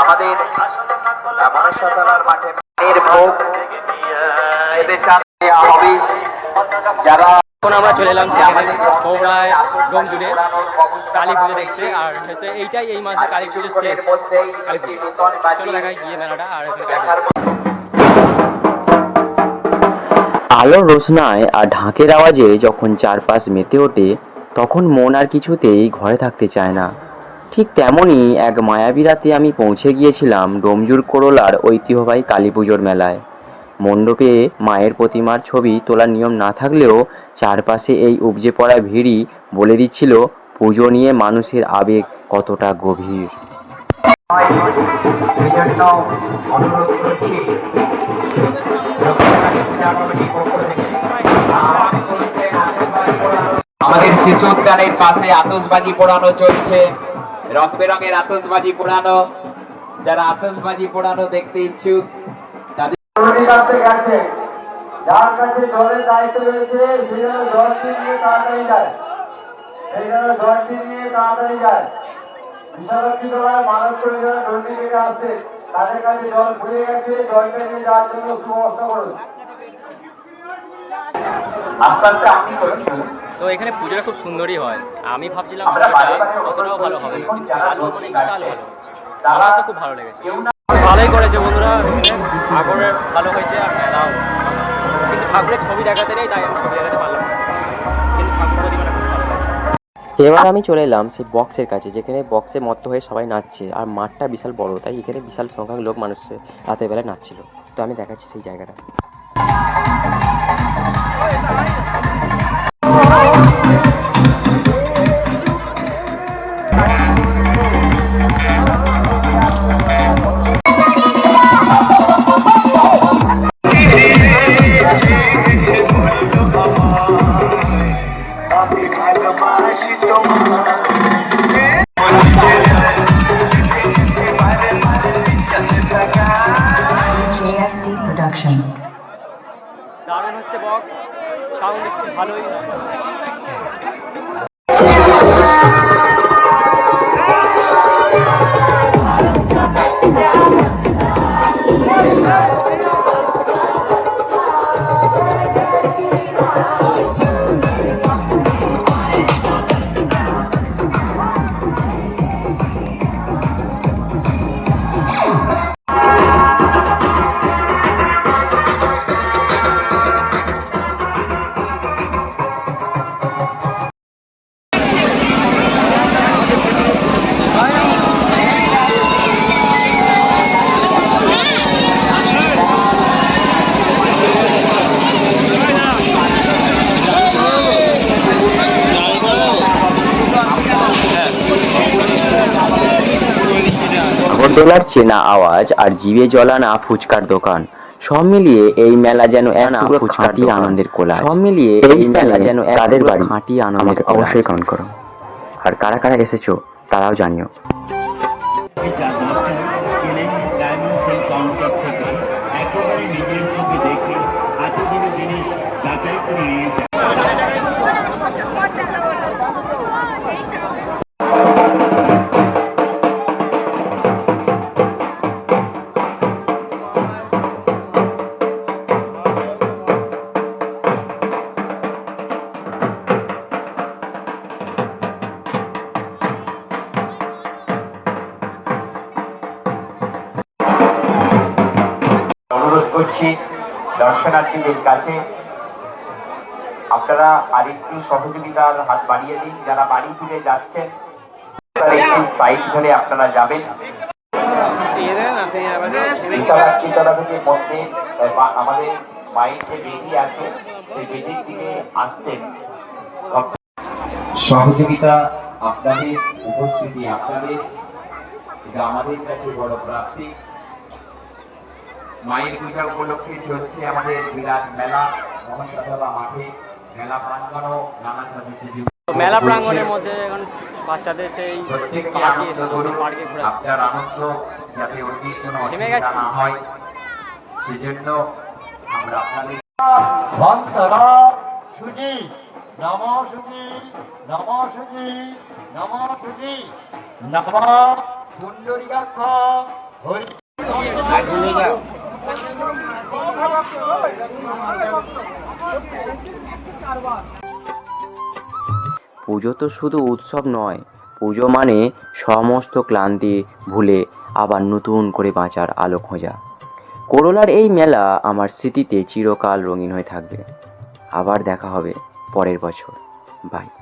আমাদের মনসাতলার মাঠে পানির ভোগ খেতে চান হবে যারা। এখন আমরা চলে এলাম সেখানে পৌড়ায় ডোমজুড়ে কালী পুজো দেখতে। আর হচ্ছে এইটাই এই মাসে কালী পুজোর শেষ কালী পুজো। চলো দেখাই গিয়ে মেলাটা। আর আলোর রোশনায় আর ঢাকের আওয়াজে যখন চারপাশ মেতে ওঠে তখন মন আর কিছুতেই ঘরে থাকতে চায় না। ঠিক তেমনই এক মায়াবী রাতে আমি পৌঁছে গিয়েছিলাম ডোমজুর করোলার ঐতিহ্যবাহী কালী পুজোর মেলায়। মণ্ডপে মায়ের প্রতিমার ছবি তোলার নিয়ম না থাকলেও চারপাশে এই উপজে পড়া ভিড়ই বলে দিচ্ছিল পুজো নিয়ে মানুষের আবেগ কতটা গভীর। আমাদের শিশু উদ্যানের পাশে আতশবাজি পোড়ানো চলছে, রং বেরঙের আতশবাজি পোড়ানো। যারা আতশবাজি পোড়ানো দেখতে ইচ্ছুক তাদের গেছে, যার কাছে জলের দায়িত্ব রয়েছে সে যেন জলটি নিয়ে তাড়াতাড়ি যায়, সেই যেন জলটি নিয়ে তাড়াতাড়ি যায়। বিশালক্ষী তলায় মানত করে যারা ডন্ডি কেটে আসছে তাদের কাছে জল ফুরিয়ে গেছে, জলটা নিয়ে যাওয়ার জন্য সুব্যবস্থা করুন। আস্তে আস্তে আপনি চলুন। তো এখানে পুজোটা খুব সুন্দরই হয়। আমি ভাবছিলাম অতটাও ভালো হবে না, কিন্তু ভালো মানে বিশাল ভালো হচ্ছে। আমার তো খুব ভালো লেগেছে, ভালোই করেছে বন্ধুরা। ঠাকুরের ভালো হয়েছে আর মেলাও, কিন্তু ঠাকুরের ছবি দেখাতে নেই তাই আমি ছবি দেখাতে পারলাম না, কিন্তু ঠাকুর প্রতিমাটা খুব ভালো লাগছে। এবার আমি চলে এলাম সেই বক্সের কাছে যেখানে বক্সে মত্ত হয়ে সবাই নাচছে। আর মাঠটা বিশাল বড়, তাই এখানে বিশাল সংখ্যক লোক মানুষ রাতের বেলা নাচছিল। তো আমি দেখাচ্ছি সেই জায়গাটা। দারুণ হচ্ছে বক্স, সাউন্ড একটু ভালোই। নাগরদোলার চেনা আওয়াজ আর জিভে জ্বলানা ফুচকার দোকান, সব মিলিয়ে এই মেলা যেন খাঁটি আনন্দের কোলাহল। সব মিলিয়ে এই মেলা যেন কাদের বাড়ি খাঁটি আনন্দ। আমাকে অবশ্যই কমেন্ট করো, আর কারা কারা এসেছো তারাও জানিও। একেবারে নিজের চোখে দেখে এতগুলো জিনিস যাচাই করে নিয়ে যায়। অনুরোধ করছি দর্শনার্থীদের কাছে আপনারা আরেকটু সহযোগিতার হাত বাড়িয়ে দিন। যারা বাড়ি ফিরে যাচ্ছেন একটু সাইড ধরে আপনারা যাবেন। বিশালাক্ষী তলা থেকে মন্দির আমাদের মায়ের যে বেদি আছে সেই বেদির দিকে আসছেন। সহযোগিতা আপনাদের, উপস্থিতি আপনাদের, এটা আমাদের কাছে বড় প্রাপ্তি। মায়ের পূজা উপলক্ষে চলছে আমাদের বিরাট মেলা মনসাতলা মাঠে। মেলা প্রাঙ্গণও নানা মেলা প্রাঙ্গণের মধ্যে এখন বাচ্চাদের সেই পার্কে আপনার আনন্দ যাতে অন্যের কোনো অসুবিধা না হয় সেজন্য আমরা আপনাদের ভন্তরা সুজি নম সুজি নম সুজি নম সুজি নম পুণ্ডরীকাক্ষ পুজো তো শুধু উৎসব নয়, পুজো মানে সমস্ত ক্লান্তি ভুলে আবার নতুন করে বাঁচার আলো খোঁজা। করলার এই মেলা আমার স্মৃতিতে চিরকাল রঙিন হয়ে থাকবে। আবার দেখা হবে পরের বছর। বাই।